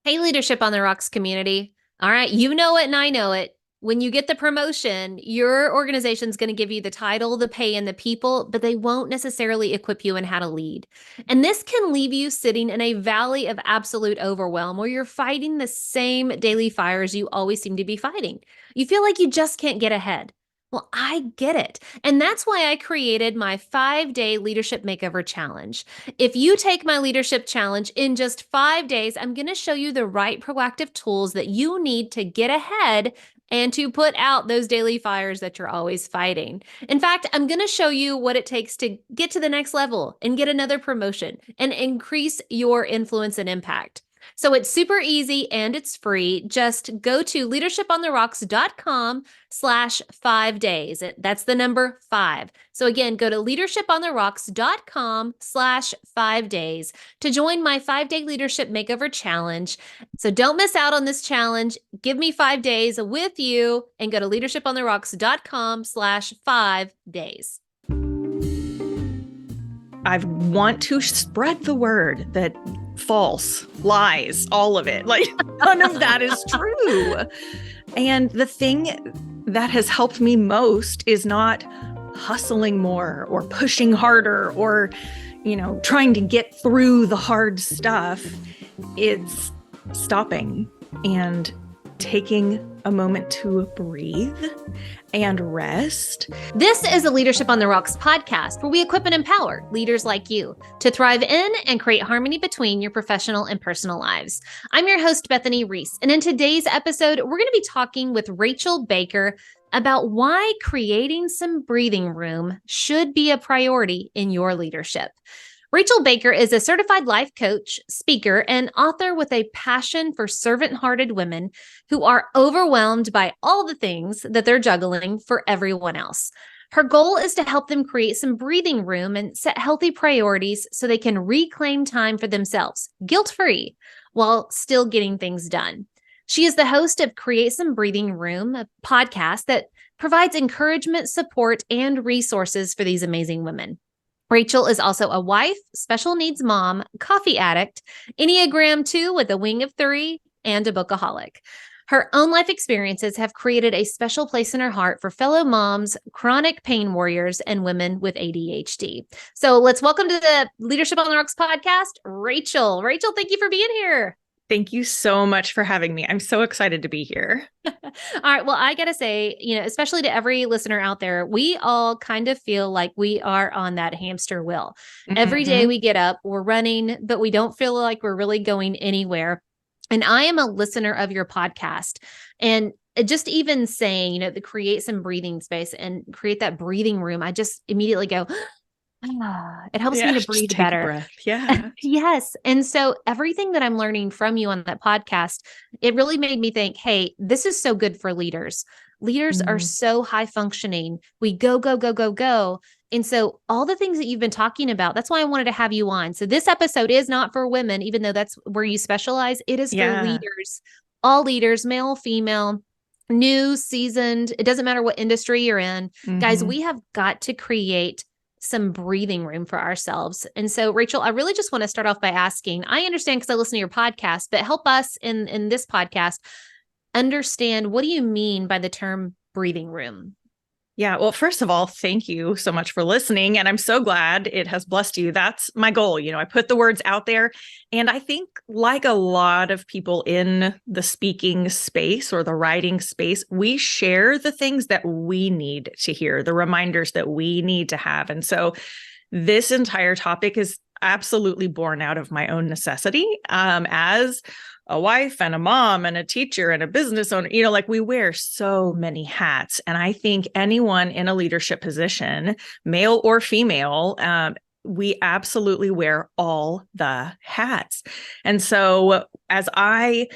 Hey, Leadership on the Rocks community. All right, you know it and I know it. When you get the promotion, your organization's going to give you the title, the pay, and the people, but they won't necessarily equip you in how to lead. And this can leave you sitting in a valley of absolute overwhelm where you're fighting the same daily fires you always seem to be fighting. You feel like you just can't get ahead. Well, I get it. And that's why I created my 5-day leadership makeover challenge. If you take my leadership challenge in just 5 days, I'm going to show you the right proactive tools that you need to get ahead and to put out those daily fires that you're always fighting. In fact, I'm going to show you what it takes to get to the next level and get another promotion and increase your influence and impact. So it's super easy and it's free. Just go to leadershipontherocks.com/5 days. That's the number 5. So again, go to leadershipontherocks.com/5 days to join my 5-day leadership makeover challenge. So don't miss out on this challenge. Give me 5 days with you and go to leadershipontherocks.com/5 days. I want to spread the word that false, lies, all of it. Like none of that is true. And the thing that has helped me most is not hustling more or pushing harder or, trying to get through the hard stuff. It's stopping and taking a moment to breathe and rest. This is a Leadership on the Rocks podcast where we equip and empower leaders like you to thrive in and create harmony between your professional and personal lives. I'm your host, Bethany Reese, and in today's episode, we're going to be talking with Rachel Baker about why creating some breathing room should be a priority in your leadership. Rachel Baker is a certified life coach, speaker, and author with a passion for servant-hearted women who are overwhelmed by all the things that they're juggling for everyone else. Her goal is to help them create some breathing room and set healthy priorities so they can reclaim time for themselves, guilt-free, while still getting things done. She is the host of Create Some Breathing Room, a podcast that provides encouragement, support, and resources for these amazing women. Rachel is also a wife, special needs mom, coffee addict, Enneagram 2 with a wing of 3, and a bookaholic. Her own life experiences have created a special place in her heart for fellow moms, chronic pain warriors, and women with ADHD. So let's welcome to the Leadership on the Rocks podcast, Rachel. Rachel, thank you for being here. Thank you so much for having me. I'm so excited to be here. All right. Well, I got to say, especially to every listener out there, we all kind of feel like we are on that hamster wheel. Mm-hmm. Every day we get up, we're running, but we don't feel like we're really going anywhere. And I am a listener of your podcast. And just even saying, to create some breathing space and create that breathing room, I just immediately go, it helps me to breathe better. Yeah. Yes. And so everything that I'm learning from you on that podcast, it really made me think, hey, this is so good for leaders. Leaders are so high functioning. We go, go, go, go, go. And so all the things that you've been talking about, that's why I wanted to have you on. So this episode is not for women, even though that's where you specialize. It is for leaders, all leaders, male, female, new, seasoned. It doesn't matter what industry you're in. Guys, we have got to create some breathing room for ourselves. And so, Rachel, I really just want to start off by asking, I understand because I listen to your podcast, but help us in this podcast understand, what do you mean by the term breathing room? Yeah. Well, first of all, thank you so much for listening. And I'm so glad it has blessed you. That's my goal. I put the words out there. And I think, like a lot of people in the speaking space or the writing space, we share the things that we need to hear, the reminders that we need to have. And so this entire topic is absolutely born out of my own necessity as a wife and a mom and a teacher and a business owner. We wear so many hats. And I think anyone in a leadership position, male or female, we absolutely wear all the hats. And so as I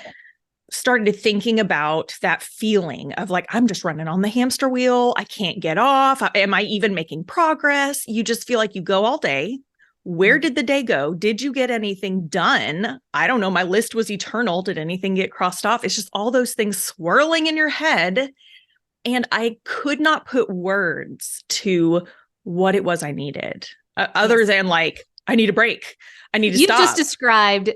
started thinking about that feeling of like, I'm just running on the hamster wheel, I can't get off. Am I even making progress? You just feel like you go all day. Where did the day go? Did you get anything done? I don't know. My list was eternal. Did anything get crossed off? It's just all those things swirling in your head. And I could not put words to what it was I needed, other than like, I need a break. I need to stop. You just described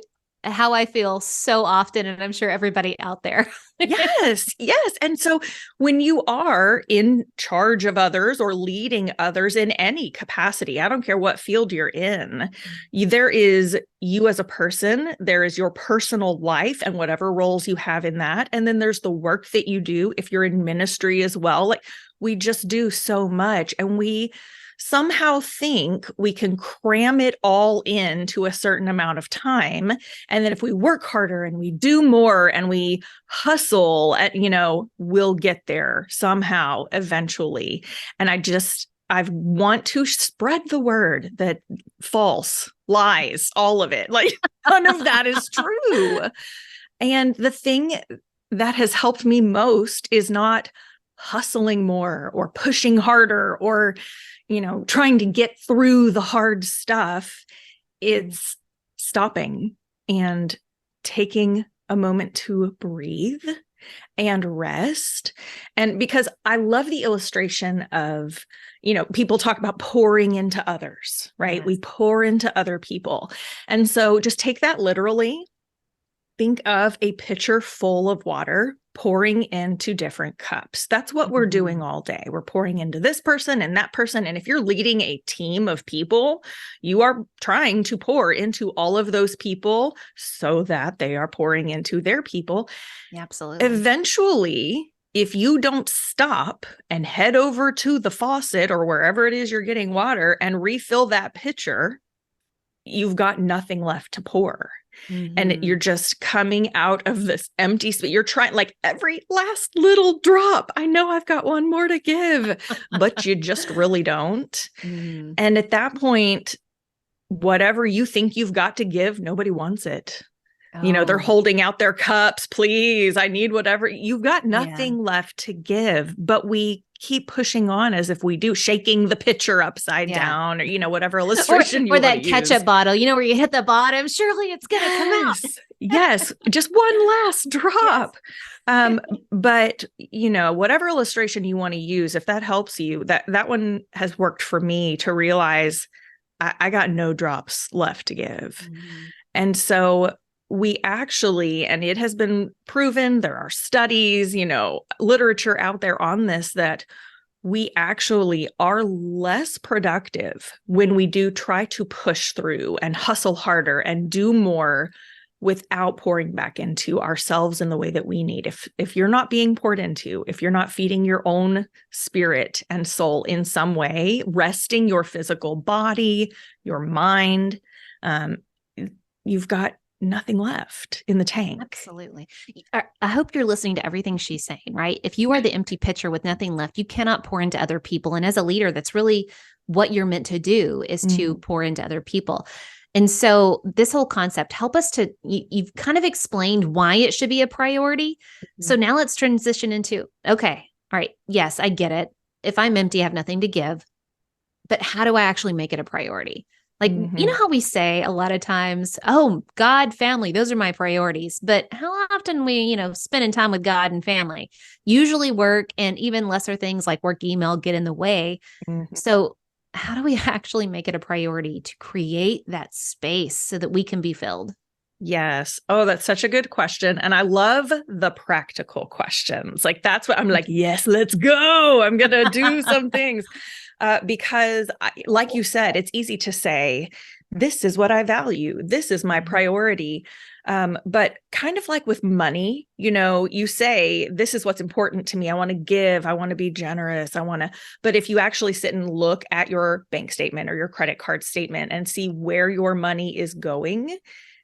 how I feel so often. And I'm sure everybody out there. Yes, yes. And so when you are in charge of others or leading others in any capacity, I don't care what field you're in, there is you as a person, there is your personal life and whatever roles you have in that. And then there's the work that you do if you're in ministry as well. Like we just do so much, and we somehow think we can cram it all into a certain amount of time. And then if we work harder and we do more and we hustle we'll get there somehow eventually. And I want to spread the word that false, lies, all of it, like none of that is true. And the thing that has helped me most is not hustling more or pushing harder or trying to get through the hard stuff. It's stopping and taking a moment to breathe and rest. And because I love the illustration of, people talk about pouring into others, right? Yes. We pour into other people. And so just take that literally. Think of a pitcher full of water pouring into different cups. That's what we're doing all day. We're pouring into this person and that person. And if you're leading a team of people, you are trying to pour into all of those people so that they are pouring into their people. Yeah, absolutely. Eventually, if you don't stop and head over to the faucet or wherever it is you're getting water and refill that pitcher, you've got nothing left to pour. Mm-hmm. And you're just coming out of this empty space. You're trying like every last little drop. I know I've got one more to give, but you just really don't. Mm-hmm. And at that point, whatever you think you've got to give, nobody wants it. Oh. They're holding out their cups. Please, I need whatever. You've got nothing left to give, but we keep pushing on as if we do, shaking the pitcher upside down or, whatever illustration or that ketchup bottle, where you hit the bottom, surely it's going to come out. Yes. Just one last drop. Yes. But whatever illustration you want to use, if that helps you, that one has worked for me to realize I got no drops left to give. Mm-hmm. And so we actually, and it has been proven, there are studies, literature out there on this, that we actually are less productive when we do try to push through and hustle harder and do more without pouring back into ourselves in the way that we need. If you're not being poured into, if you're not feeding your own spirit and soul in some way, resting your physical body, your mind, you've got nothing left in the tank. Absolutely. I hope you're listening to everything she's saying, right? If you are the empty pitcher with nothing left, you cannot pour into other people. And as a leader, that's really what you're meant to do, is to pour into other people. And so this whole concept, help us to, you've kind of explained why it should be a priority. Mm-hmm. So now let's transition into, okay, all right, yes, I get it. If I'm empty, I have nothing to give, but how do I actually make it a priority? Like, you know how we say a lot of times, oh, God, family, those are my priorities. But how often we, spending time with God and family, usually work and even lesser things like work email get in the way. Mm-hmm. So how do we actually make it a priority to create that space so that we can be filled? Yes. Oh, that's such a good question. And I love the practical questions. Like, that's what I'm like, yes, let's go. I'm going to do some things. Because like you said, it's easy to say, this is what I value. This is my priority. But kind of like with money, you say, this is what's important to me. I want to give. I want to be generous. But if you actually sit and look at your bank statement or your credit card statement and see where your money is going,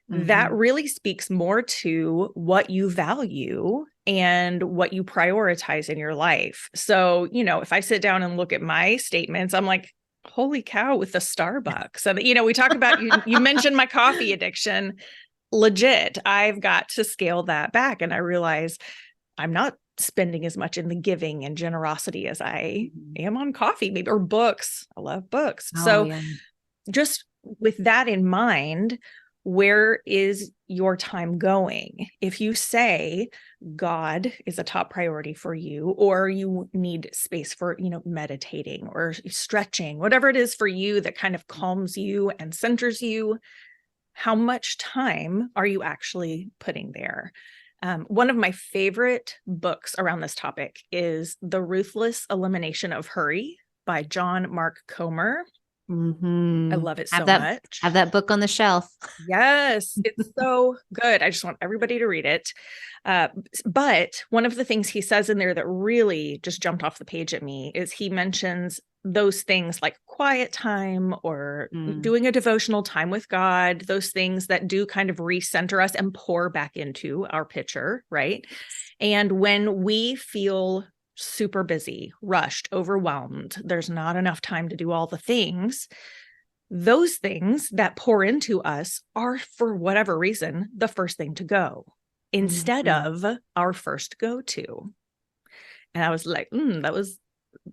that really speaks more to what you value and what you prioritize in your life. So, if I sit down and look at my statements, I'm like, holy cow, with the Starbucks. And, we talk about, you mentioned my coffee addiction. Legit, I've got to scale that back. And I realize I'm not spending as much in the giving and generosity as I am on coffee, maybe, or books. I love books. Just with that in mind, where is your time going? If you say God is a top priority for you, or you need space for, meditating or stretching, whatever it is for you that kind of calms you and centers you, how much time are you actually putting there? One of my favorite books around this topic is The Ruthless Elimination of Hurry by John Mark Comer. I love it so much. Have that book on the shelf. Yes, it's so good. I just want everybody to read it. But one of the things he says in there that really just jumped off the page at me is he mentions those things like quiet time or doing a devotional time with God, those things that do kind of recenter us and pour back into our pitcher, right? And when we feel super busy, rushed, overwhelmed, there's not enough time to do all the things, those things that pour into us are, for whatever reason, the first thing to go instead of our first go-to. And I was like, that was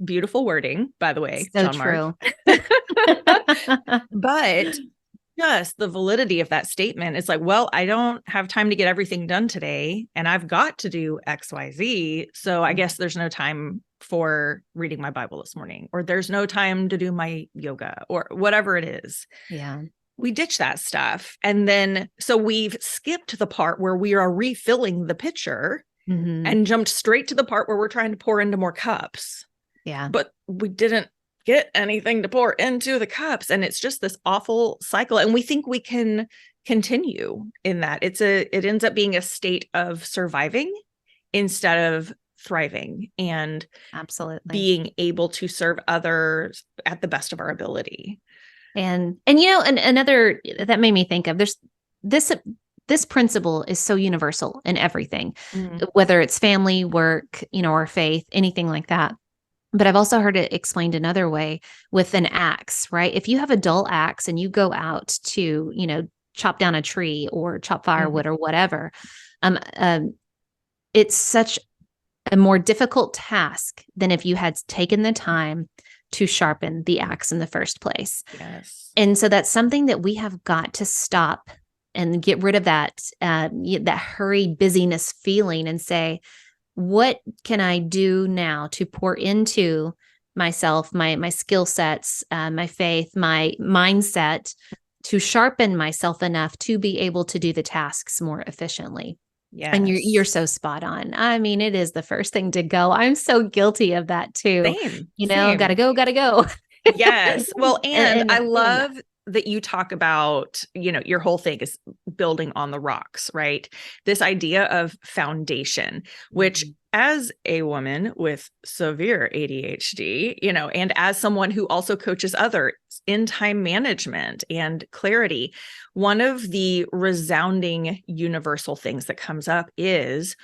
beautiful wording, by the way. So John true. Mark. But just the validity of that statement is like, well, I don't have time to get everything done today, and I've got to do XYZ. So I guess there's no time for reading my Bible this morning, or there's no time to do my yoga, or whatever it is. Yeah. We ditch that stuff. And then, so we've skipped the part where we are refilling the pitcher and jumped straight to the part where we're trying to pour into more cups. Yeah. But we didn't get anything to pour into the cups. And it's just this awful cycle. And we think we can continue in that. It ends up being a state of surviving instead of thriving and absolutely being able to serve others at the best of our ability. And another that made me think of this principle is so universal in everything, whether it's family, work, or faith, anything like that. But I've also heard it explained another way with an axe, right? If you have a dull axe and you go out to, chop down a tree or chop firewood or whatever, it's such a more difficult task than if you had taken the time to sharpen the axe in the first place. Yes. And so that's something that we have got to stop and get rid of that hurry, busyness feeling and say, what can I do now to pour into myself, my skill sets, my faith, my mindset, to sharpen myself enough to be able to do the tasks more efficiently? Yes. And you're so spot on. I mean, it is the first thing to go. I'm so guilty of that too. Same. Gotta go. Yes. Well, and I love that you talk about, your whole thing is building on the rocks, right? This idea of foundation, which as a woman with severe ADHD, and as someone who also coaches others in time management and clarity, one of the resounding universal things that comes up is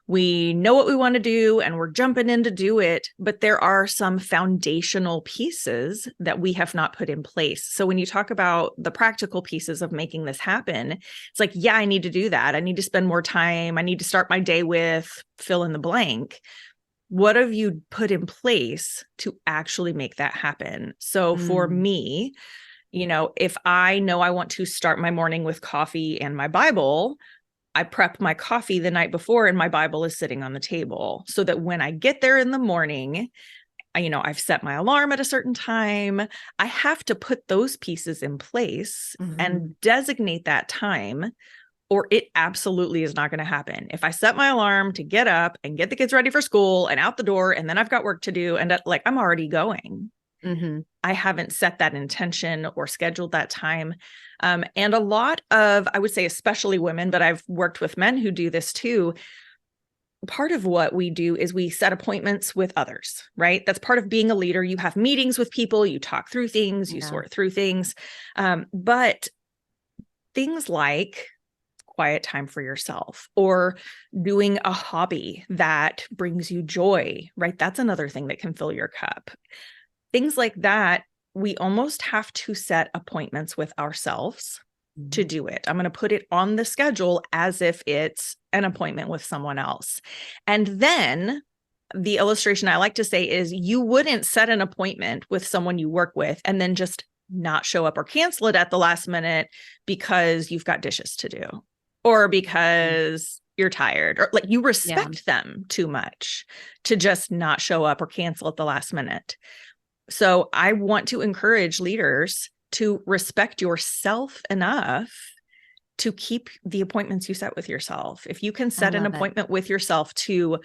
we know what we want to do and we're jumping in to do it, but there are some foundational pieces that we have not put in place. So when you talk about the practical pieces of making this happen, it's like, yeah, I need to do that. I need to spend more time. I need to start my day with fill in the blank. What have you put in place to actually make that happen? So for me, if I know I want to start my morning with coffee and my Bible, I prep my coffee the night before and my Bible is sitting on the table so that when I get there in the morning, I've set my alarm at a certain time. I have to put those pieces in place and designate that time, or it absolutely is not going to happen. If I set my alarm to get up and get the kids ready for school and out the door, and then I've got work to do, and I'm already going. I haven't set that intention or scheduled that time. And a lot of, I would say, especially women, but I've worked with men who do this too. Part of what we do is we set appointments with others, right? That's part of being a leader. You have meetings with people, you talk through things, you sort through things. But things like quiet time for yourself or doing a hobby that brings you joy, right? That's another thing that can fill your cup. Things like that, we almost have to set appointments with ourselves to do it. I'm going to put it on the schedule as if it's an appointment with someone else. And then the illustration I like to say is you wouldn't set an appointment with someone you work with and then just not show up or cancel it at the last minute because you've got dishes to do or because you're tired or you respect them too much to just not show up or cancel at the last minute. So I want to encourage leaders to respect yourself enough to keep the appointments you set with yourself. If you can set an love it. appointment with yourself to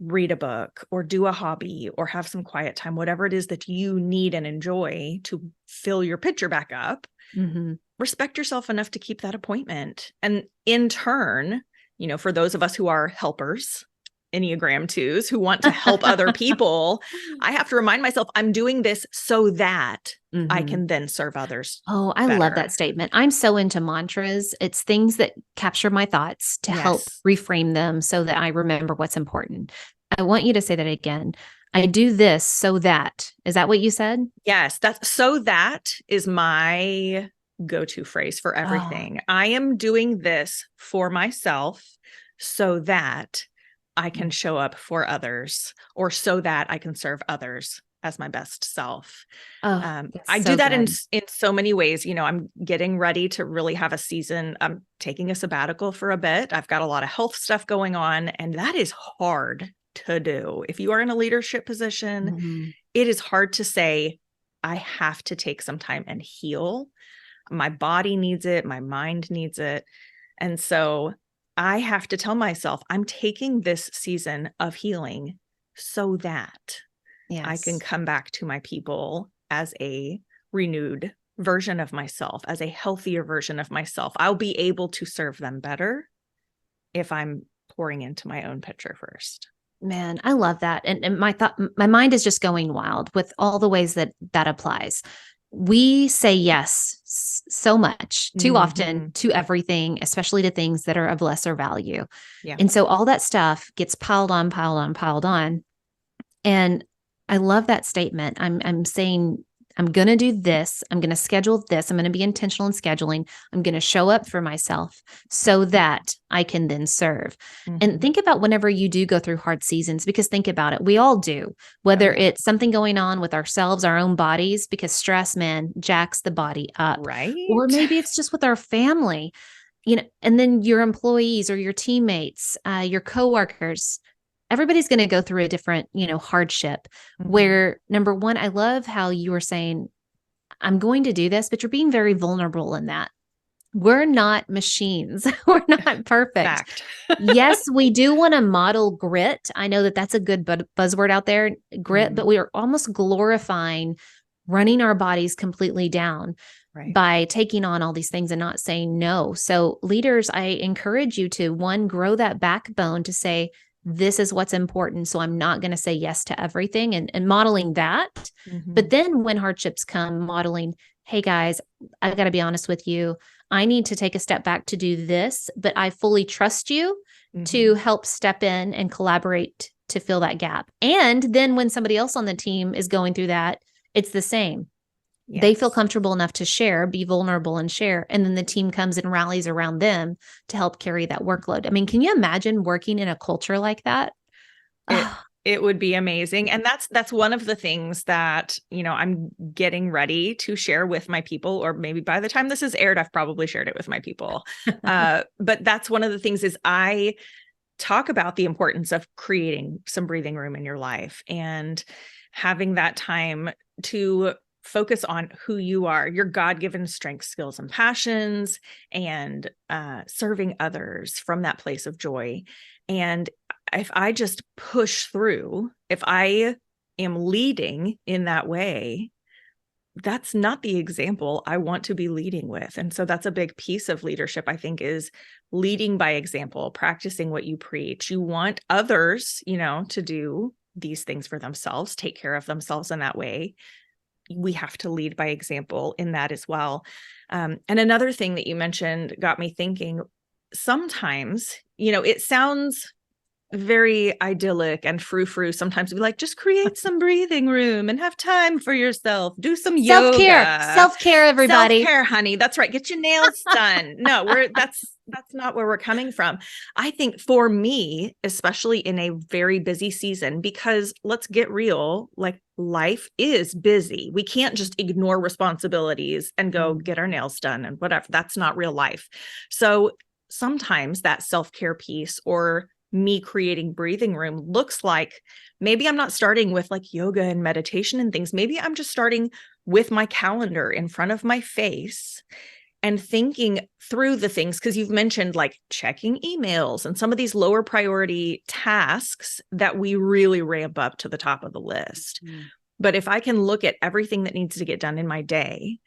read a book or do a hobby or have some quiet time, whatever it is that you need and enjoy to fill your pitcher back up, respect yourself enough to keep that appointment. And in turn, you know, for those of us who are helpers, Enneagram 2s who want to help other people, I have to remind myself I'm doing this so that I can then serve others. Oh, I love that statement. I'm so into mantras. It's things that capture my thoughts to help reframe them so that I remember what's important. I want you to say that again. I do this so that. Is that what you said? Yes, that's so that is my go-to phrase for everything. I am doing this for myself so that I can show up for others, or so that I can serve others as my best self. I do that in so many ways. You know, I'm getting ready to really have a season. I'm taking a sabbatical for a bit. I've got a lot of health stuff going on, and that is hard to do. If you are in a leadership position, it is hard to say, I have to take some time and heal. My body needs it. My mind needs it. And so I have to tell myself, I'm taking this season of healing so that I can come back to my people as a renewed version of myself, as a healthier version of myself. I'll be able to serve them better if I'm pouring into my own pitcher first. Man, I love that. And my mind is just going wild with all the ways that applies. We say yes so much, too often, to everything, especially to things that are of lesser value. Yeah. And so all that stuff gets piled on. And I love that statement. I'm saying, I'm going to do this. I'm going to schedule this. I'm going to be intentional in scheduling. I'm going to show up for myself so that I can then serve. And think about whenever you do go through hard seasons, because think about it. We all do, whether it's something going on with ourselves, our own bodies, because stress, man, jacks the body up. Right. Or maybe it's just with our family, you know, and then your employees or your teammates, your coworkers. Everybody's going to go through a different, you know, hardship where, number one, I love how you were saying, I'm going to do this, but you're being very vulnerable in that. We're not machines. We're not perfect. Yes, we do want to model grit. I know that that's a good buzzword out there, grit, but we are almost glorifying running our bodies completely down by taking on all these things and not saying no. So leaders, I encourage you to, one, grow that backbone to say, this is what's important. So I'm not going to say yes to everything, and modeling that. But then when hardships come, modeling, hey guys, I've got to be honest with you. I need to take a step back to do this, but I fully trust you to help step in and collaborate to fill that gap. And then when somebody else on the team is going through that, it's the same. Yes. They feel comfortable enough to share, be vulnerable and share. And then the team comes and rallies around them to help carry that workload. I mean, can you imagine working in a culture like that? It would be amazing. And that's one of the things that, you know, I'm getting ready to share with my people, or maybe by the time this is aired, I've probably shared it with my people. But that's one of the things is I talk about the importance of creating some breathing room in your life and having that time to focus on who you are, your God-given strengths, skills, and passions, and serving others from that place of joy. And if I just push through, if I am leading in that way, that's not the example I want to be leading with. And so that's a big piece of leadership, I think, is leading by example, practicing what you preach. You want others, you know, to do these things for themselves, take care of themselves in that way. We have to lead by example in that as well. And another thing that you mentioned got me thinking, sometimes, you know, it sounds very idyllic and frou-frou sometimes to be like, just create some breathing room and have time for yourself. Do some yoga. Self-care, everybody. Self-care, honey. That's right. Get your nails done. No, that's not where we're coming from. I think for me, especially in a very busy season, because let's get real, like life is busy. We can't just ignore responsibilities and go get our nails done and whatever. That's not real life. So sometimes that self-care piece, or me creating breathing room, looks like maybe I'm not starting with like yoga and meditation and things. Maybe I'm just starting with my calendar in front of my face and thinking through the things, because you've mentioned like checking emails and some of these lower priority tasks that we really ramp up to the top of the list. But if I can look at everything that needs to get done in my day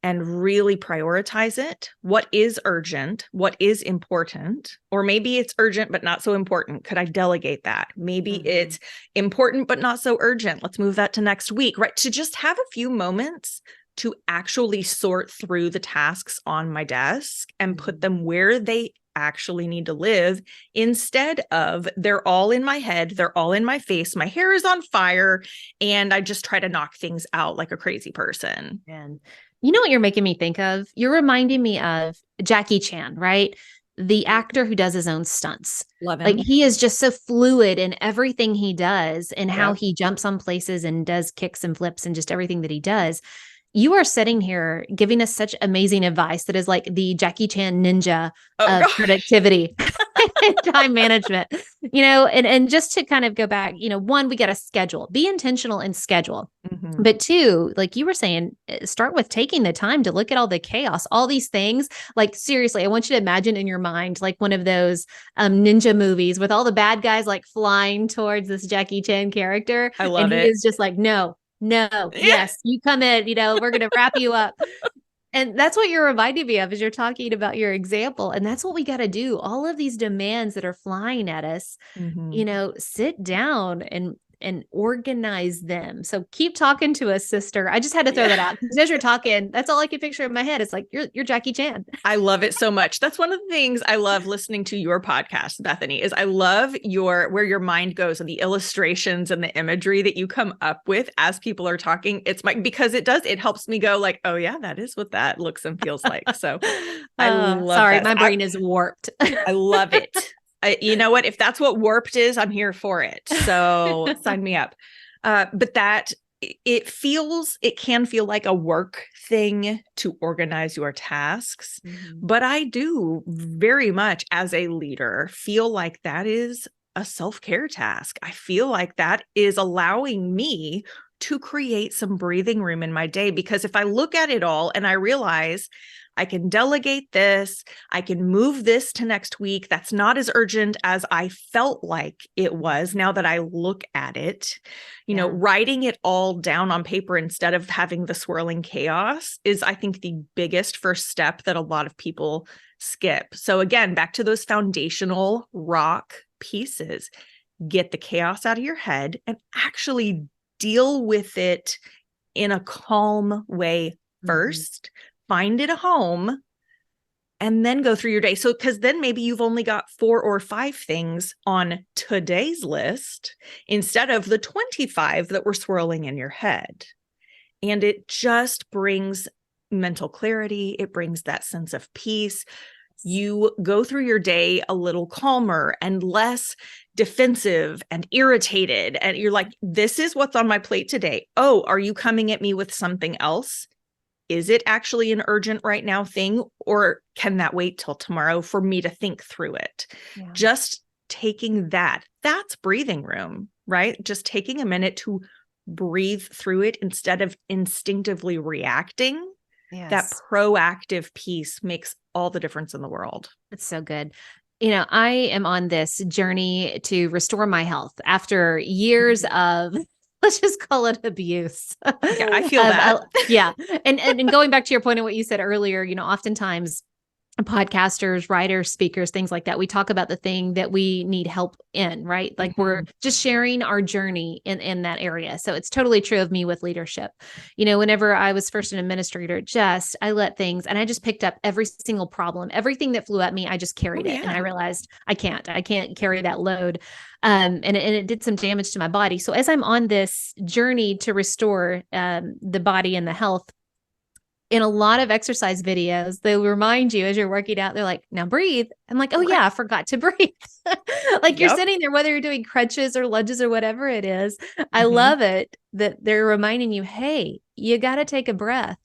and really prioritize it, what is urgent, what is important, or maybe it's urgent but not so important. Could I delegate that? Maybe it's important but not so urgent. Let's move that to next week, right? To just have a few moments to actually sort through the tasks on my desk and put them where they actually need to live, instead of they're all in my head, they're all in my face, my hair is on fire, and I just try to knock things out like a crazy person. And you know what you're making me think of? You're reminding me of Jackie Chan, right? The actor who does his own stunts. Love him. Like he is just so fluid in everything he does and how he jumps on places and does kicks and flips and just everything that he does. You are sitting here giving us such amazing advice that is like the Jackie Chan ninja of productivity and time management, and just to kind of go back, one, we got to schedule, be intentional and schedule. But two, like you were saying, start with taking the time to look at all the chaos, all these things. Like seriously, I want you to imagine in your mind, like one of those ninja movies with all the bad guys like flying towards this Jackie Chan character. I love it. He is just like, no, yes, you come in, we're going to wrap you up. And that's what you're reminding me of as you're talking about your example. And that's what we got to do. All of these demands that are flying at us, sit down and organize them. So keep talking to us, sister. I just had to throw that out because as you're talking, that's all I can picture in my head. It's like, you're Jackie Chan. I love it so much. That's one of the things I love listening to your podcast, Bethany, is I love where your mind goes and the illustrations and the imagery that you come up with as people are talking. Because it helps me go like, oh yeah, that is what that looks and feels like. So I love that. My brain is warped. I love it. You know what? If that's what warped is, I'm here for it. So sign me up. But that it can feel like a work thing to organize your tasks. But I do very much as a leader feel like that is a self-care task. I feel like that is allowing me to create some breathing room in my day, because if I look at it all and I realize I can delegate this, I can move this to next week, that's not as urgent as I felt like it was now that I look at it, writing it all down on paper instead of having the swirling chaos is, I think, the biggest first step that a lot of people skip. So again, back to those foundational rock pieces, get the chaos out of your head and actually deal with it in a calm way first. Find it a home and then go through your day. So, because then maybe you've only got 4 or 5 things on today's list instead of the 25 that were swirling in your head. And it just brings mental clarity. It brings that sense of peace. You go through your day a little calmer and less defensive and irritated. And you're like, this is what's on my plate today. Oh, are you coming at me with something else? Is it actually an urgent right now thing, or can that wait till tomorrow for me to think through it? Yeah. Just taking that's breathing room, right? Just taking a minute to breathe through it instead of instinctively reacting. Yes. That proactive piece makes all the difference in the world. It's so good. I am on this journey to restore my health after years of, let's just call it abuse. Yeah, I feel that. Yeah. And going back to your point of what you said earlier, oftentimes podcasters, writers, speakers, things like that, we talk about the thing that we need help in, right? Like we're just sharing our journey in that area. So it's totally true of me with leadership. Whenever I was first an administrator, I let things, and I just picked up every single problem, everything that flew at me, I just carried it. And I realized I can't carry that load. And it did some damage to my body. So as I'm on this journey to restore the body and the health, in a lot of exercise videos, they'll remind you as you're working out, they're like, now breathe. I'm like, oh yeah, I forgot to breathe. Like you're sitting there, whether you're doing crunches or lunges or whatever it is. I love it that they're reminding you, hey, you got to take a breath.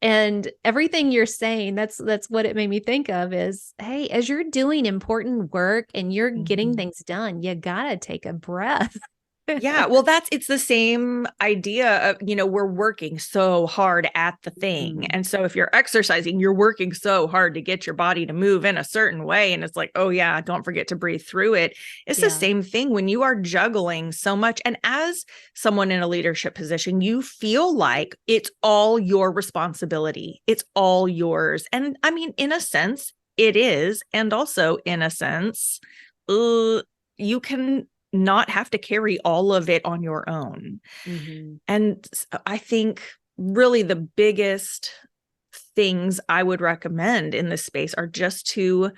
And everything you're saying, that's what it made me think of is, hey, as you're doing important work and you're getting things done, you got to take a breath. Yeah, well, it's the same idea of, we're working so hard at the thing. Mhm. And so if you're exercising, you're working so hard to get your body to move in a certain way. And it's like, oh, yeah, don't forget to breathe through it. It's the Yeah. same thing when you are juggling so much. And as someone in a leadership position, you feel like it's all your responsibility. It's all yours. And I mean, in a sense, it is. And also, in a sense, you can not have to carry all of it on your own. Mm-hmm. And I think really the biggest things I would recommend in this space are just to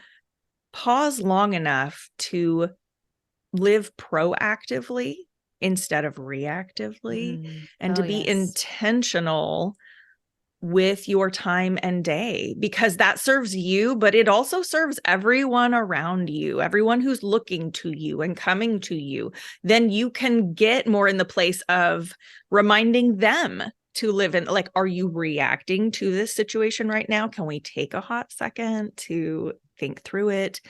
pause long enough to live proactively instead of reactively, and to be intentional with your time and day, because that serves you, but it also serves everyone around you, everyone who's looking to you and coming to you. Then you can get more in the place of reminding them to live in, like, are you reacting to this situation right now? Can we take a hot second to think through it?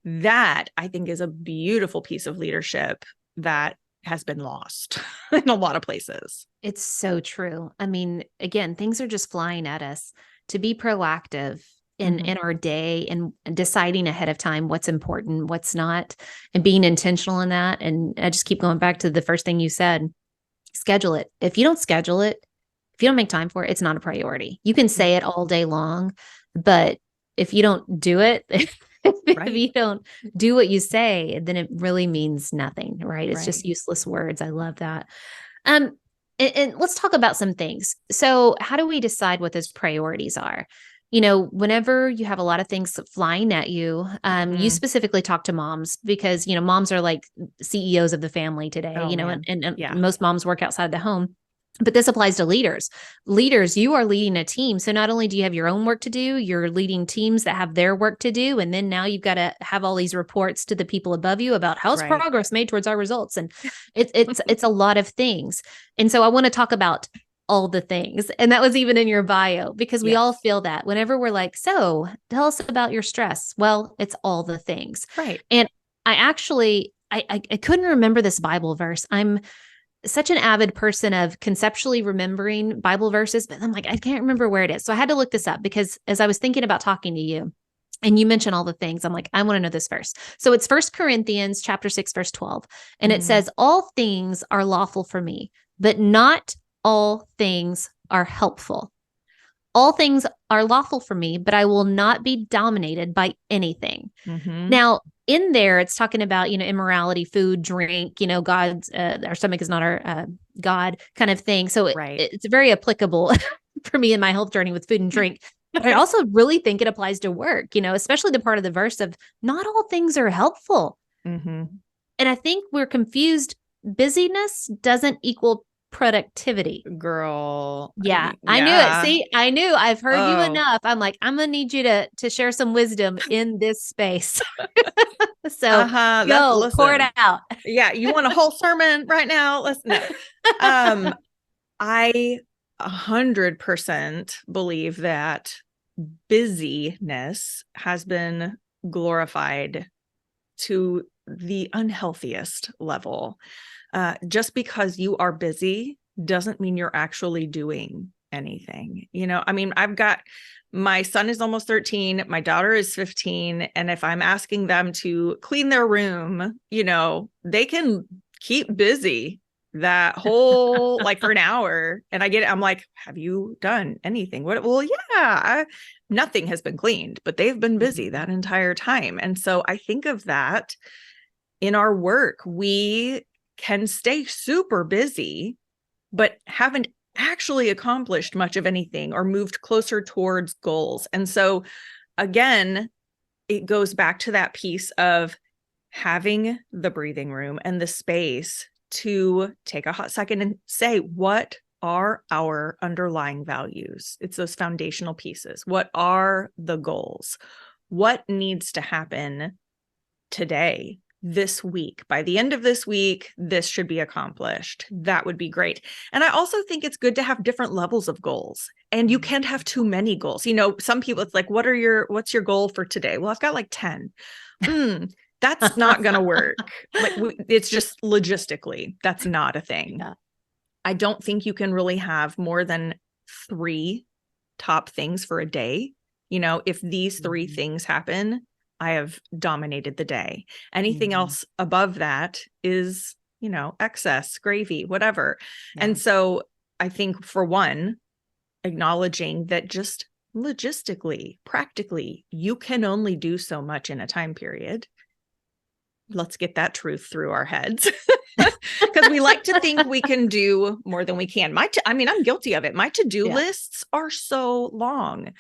That, I think, is a beautiful piece of leadership that has been lost in a lot of places. It's so true. I mean, again, things are just flying at us. To be proactive in our day and deciding ahead of time what's important, what's not, and being intentional in that. And I just keep going back to the first thing you said, schedule it. If you don't schedule it, if you don't make time for it, it's not a priority. You can say it all day long, but if you don't do it, if you don't do what you say, then it really means nothing, right? It's just useless words. I love that. And let's talk about some things. So how do we decide what those priorities are? Whenever you have a lot of things flying at you, you specifically talk to moms because, moms are like CEOs of the family today, and most moms work outside the home. But this applies to leaders. Leaders, you are leading a team. So not only do you have your own work to do, you're leading teams that have their work to do. And then now you've got to have all these reports to the people above you about how's progress made towards our results. And it's a lot of things. And so I want to talk about all the things. And that was even in your bio, because we all feel that whenever we're like, so tell us about your stress. Well, it's all the things. Right. And I actually, I couldn't remember this Bible verse. I'm such an avid person of conceptually remembering Bible verses, but I'm like, I can't remember where it is. So I had to look this up because as I was thinking about talking to you and you mentioned all the things, I'm like, I want to know this verse. So it's 1 Corinthians chapter 6, verse 12. And it says, all things are lawful for me, but not all things are helpful. All things are lawful for me, but I will not be dominated by anything. Now, in there, it's talking about, immorality, food, drink, God's, our stomach is not our God kind of thing. So it's very applicable for me in my health journey with food and drink. But I also really think it applies to work, especially the part of the verse of not all things are helpful. And I think we're confused. Busyness doesn't equal productivity. Girl. Yeah, I knew it. See, I knew. I've heard you enough. I'm like, I'm gonna need you to share some wisdom in this space. So go pour it out. Yeah, you want a whole sermon right now? Listen. I 100% believe that busyness has been glorified to the unhealthiest level. Just because you are busy doesn't mean you're actually doing anything. I mean, my son is almost 13, my daughter is 15. And if I'm asking them to clean their room, they can keep busy that whole, like, for an hour. And I'm like, have you done anything? Well, yeah, nothing has been cleaned, but they've been busy that entire time. And so I think of that in our work. We can stay super busy, but haven't actually accomplished much of anything or moved closer towards goals. And so again, it goes back to that piece of having the breathing room and the space to take a hot second and say, what are our underlying values? It's those foundational pieces. What are the goals? What needs to happen today, this week? By the end of this week, this should be accomplished. That would be great. And I also think it's good to have different levels of goals. And you can't have too many goals. Some people, it's like, what's your goal for today? Well, I've got like 10. That's not going to work. Like it's just logistically, that's not a thing. Yeah. I don't think you can really have more than 3 top things for a day. You know, if these 3 things happen, I have dominated the day. Anything else above that is, you know, excess, gravy, whatever. Yeah. And so I think, for one, acknowledging that just logistically, practically, you can only do so much in a time period. Let's get that truth through our heads, because we like to think we can do more than we can. I'm guilty of it. My to-do lists are so long.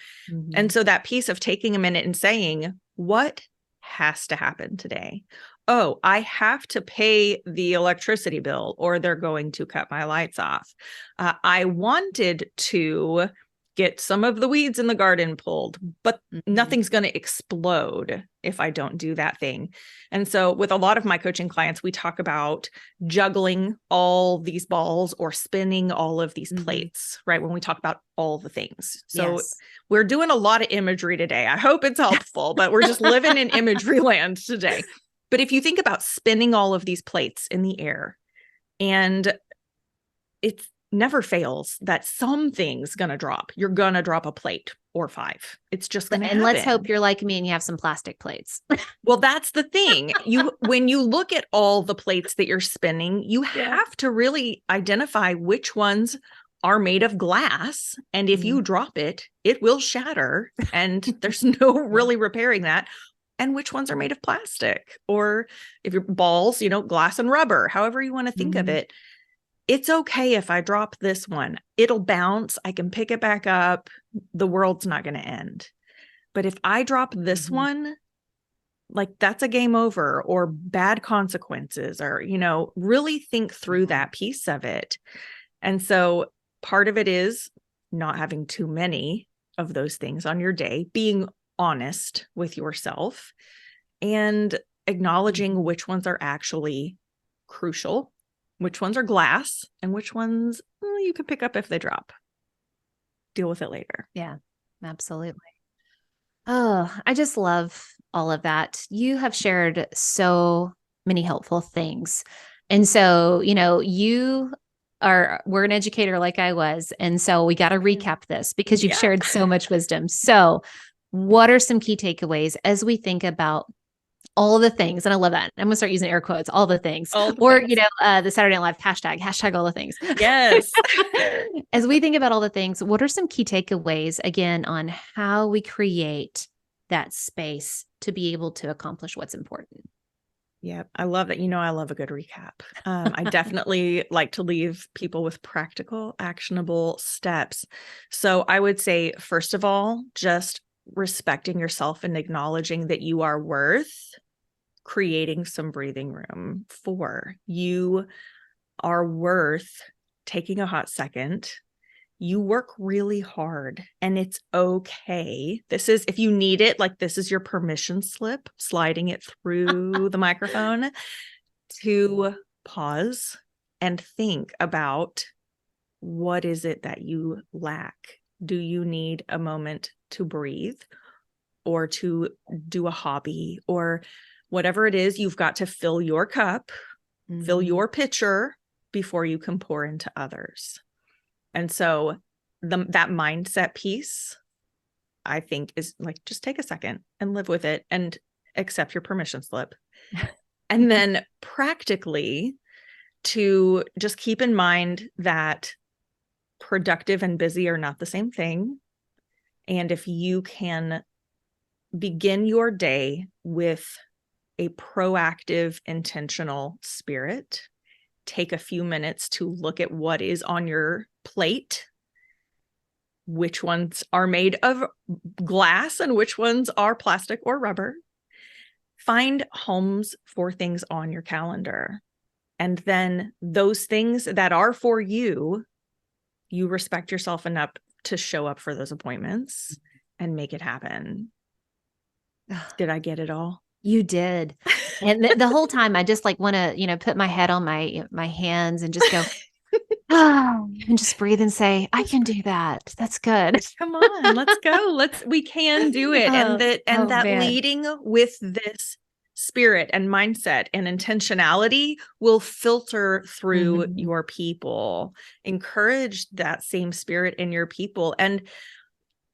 And so that piece of taking a minute and saying, what has to happen today? Oh, I have to pay the electricity bill or they're going to cut my lights off. I wanted to get some of the weeds in the garden pulled, but nothing's going to explode if I don't do that thing. And so with a lot of my coaching clients, we talk about juggling all these balls or spinning all of these plates, right? When we talk about all the things. So we're doing a lot of imagery today. I hope it's helpful, but we're just living in imagery land today. But if you think about spinning all of these plates in the air, and it never fails that something's going to drop. You're going to drop a plate or 5. It's just going to happen. And let's hope you're like me and you have some plastic plates. Well, that's the thing. When you look at all the plates that you're spinning, you have to really identify which ones are made of glass. And if you drop it, it will shatter. And there's no really repairing that. And which ones are made of plastic, or if your balls, you know, glass and rubber, however you want to think of it. It's okay if I drop this one. It'll bounce. I can pick it back up. The world's not going to end. But if I drop this one, like, that's a game over, or bad consequences, or, you know, really think through that piece of it. And so part of it is not having too many of those things on your day, being honest with yourself, and acknowledging which ones are actually crucial, which ones are glass, and which ones you could pick up if they drop. Deal with it later. Yeah, absolutely. Oh, I just love all of that. You have shared so many helpful things. And so, you know, we're an educator like I was. And so we got to recap this because you've shared so much wisdom. So what are some key takeaways as we think about all the things? And I love that. I'm going to start using air quotes, all the things, you know, the Saturday Night Live hashtag all the things. Yes. As we think about all the things, what are some key takeaways again on how we create that space to be able to accomplish what's important? Yeah, I love it. You know, I love a good recap. I definitely like to leave people with practical, actionable steps. So I would say, first of all, just respecting yourself and acknowledging that you are worth creating some breathing room for. You are worth taking a hot second. You work really hard, and it's okay. This is, if you need it, like, this is your permission slip, sliding it through the microphone to pause and think about, what is it that you lack? Do you need a moment to breathe, or to do a hobby, or whatever it is? You've got to fill your cup, fill your pitcher before you can pour into others. And so that mindset piece, I think, is like, just take a second and live with it and accept your permission slip. And then practically, to just keep in mind that productive and busy are not the same thing. And if you can begin your day with a proactive, intentional spirit, take a few minutes to look at what is on your plate, which ones are made of glass and which ones are plastic or rubber. Find homes for things on your calendar. And then those things that are for you, you respect yourself enough to show up for those appointments and make it happen. Did I get it all? You did. And the whole time I just like want to, you know, put my head on my hands and just go, and just breathe and say, I can do that. That's good. Come on, let's go. We can do it. And that man. Leading with this spirit and mindset and intentionality will filter through your people. Encourage that same spirit in your people, and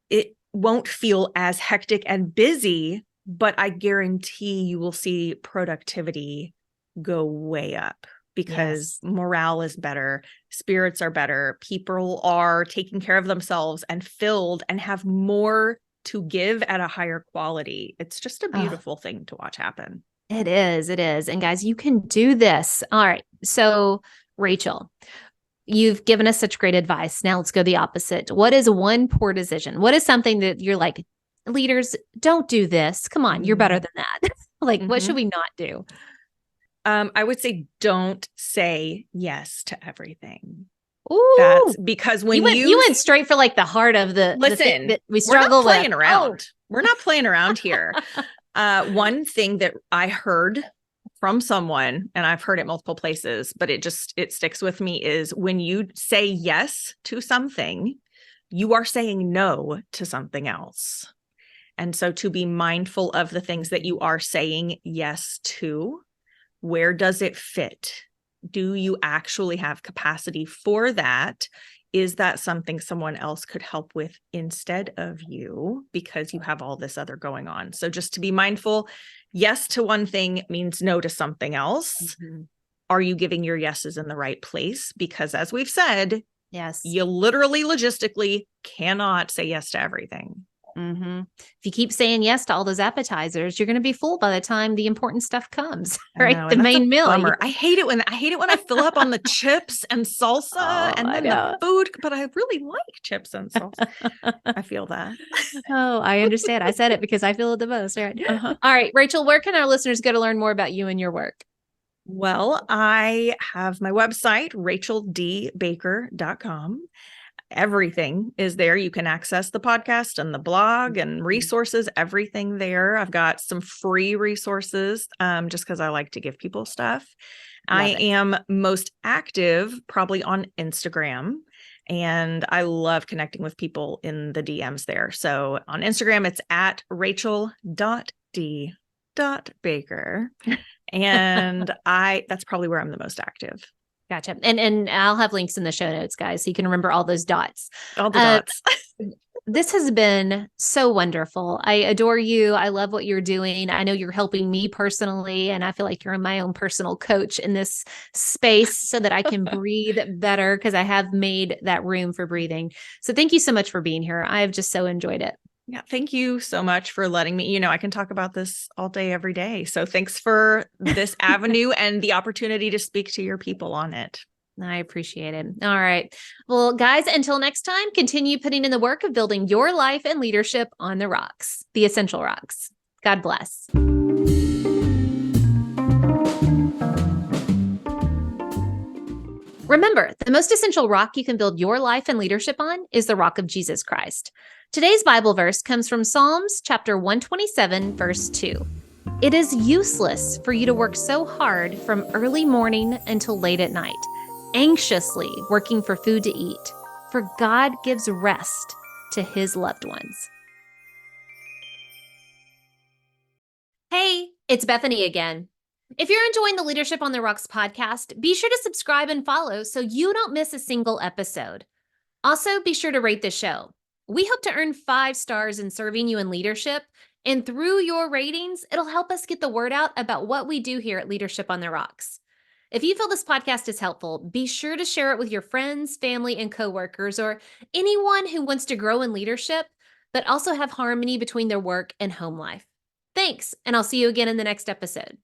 it won't feel as hectic and busy, but I guarantee you will see productivity go way up because morale is better, spirits are better, people are taking care of themselves and filled and have more to give at a higher quality. It's just a beautiful thing to watch happen. It is. It is. And guys, you can do this. All right. So, Rachel, you've given us such great advice. Now let's go the opposite. What is one poor decision? What is something that you're like, leaders, don't do this. Come on, you're better than that. Like, what should we not do? I would say don't say yes to everything. Ooh, that's because when you went straight for like the heart of the thing that we struggle with. We're not playing around. We're not playing around here. One thing that I heard from someone, and I've heard it multiple places, but it sticks with me, is when you say yes to something, you are saying no to something else. And so to be mindful of the things that you are saying yes to, where does it fit? Do you actually have capacity for that? Is that something someone else could help with instead of you because you have all this other going on? So just to be mindful, yes to one thing means no to something else. Are you giving your yeses in the right place? Because as we've said, you literally logistically cannot say yes to everything. If you keep saying yes to all those appetizers, you're going to be full by the time the important stuff comes, right? Know, the main meal. I hate it when I fill up on the chips and salsa and then the food, but I really like chips and salsa. I feel that. Oh, I understand. I said it because I feel it the most. Right. All right, Rachel, where can our listeners go to learn more about you and your work? Well, I have my website, racheldbaker.com. Everything is there. You can access the podcast and the blog and resources, everything there. I've got some free resources just because I like to give people stuff. I am most active probably on Instagram, and I love connecting with people in the DMs there. So on Instagram, it's at rachel.d.baker. And that's probably where I'm the most active. Gotcha. And I'll have links in the show notes, guys, so you can remember all those dots. All the dots. This has been so wonderful. I adore you. I love what you're doing. I know you're helping me personally, and I feel like you're my own personal coach in this space so that I can breathe better because I have made that room for breathing. So thank you so much for being here. I've just so enjoyed it. Yeah, thank you so much for letting me, I can talk about this all day, every day. So thanks for this avenue and the opportunity to speak to your people on it. I appreciate it. All right. Well, guys, until next time, continue putting in the work of building your life and leadership on the rocks, the essential rocks. God bless. Remember, the most essential rock you can build your life and leadership on is the rock of Jesus Christ. Today's Bible verse comes from Psalms chapter 127, verse 2. It is useless for you to work so hard from early morning until late at night, anxiously working for food to eat, for God gives rest to his loved ones. Hey, it's Bethany again. If you're enjoying the Leadership on the Rocks podcast, be sure to subscribe and follow so you don't miss a single episode. Also, be sure to rate the show. We hope to earn 5 stars in serving you in leadership, and through your ratings, it'll help us get the word out about what we do here at Leadership on the Rocks. If you feel this podcast is helpful, be sure to share it with your friends, family, and coworkers, or anyone who wants to grow in leadership, but also have harmony between their work and home life. Thanks, and I'll see you again in the next episode.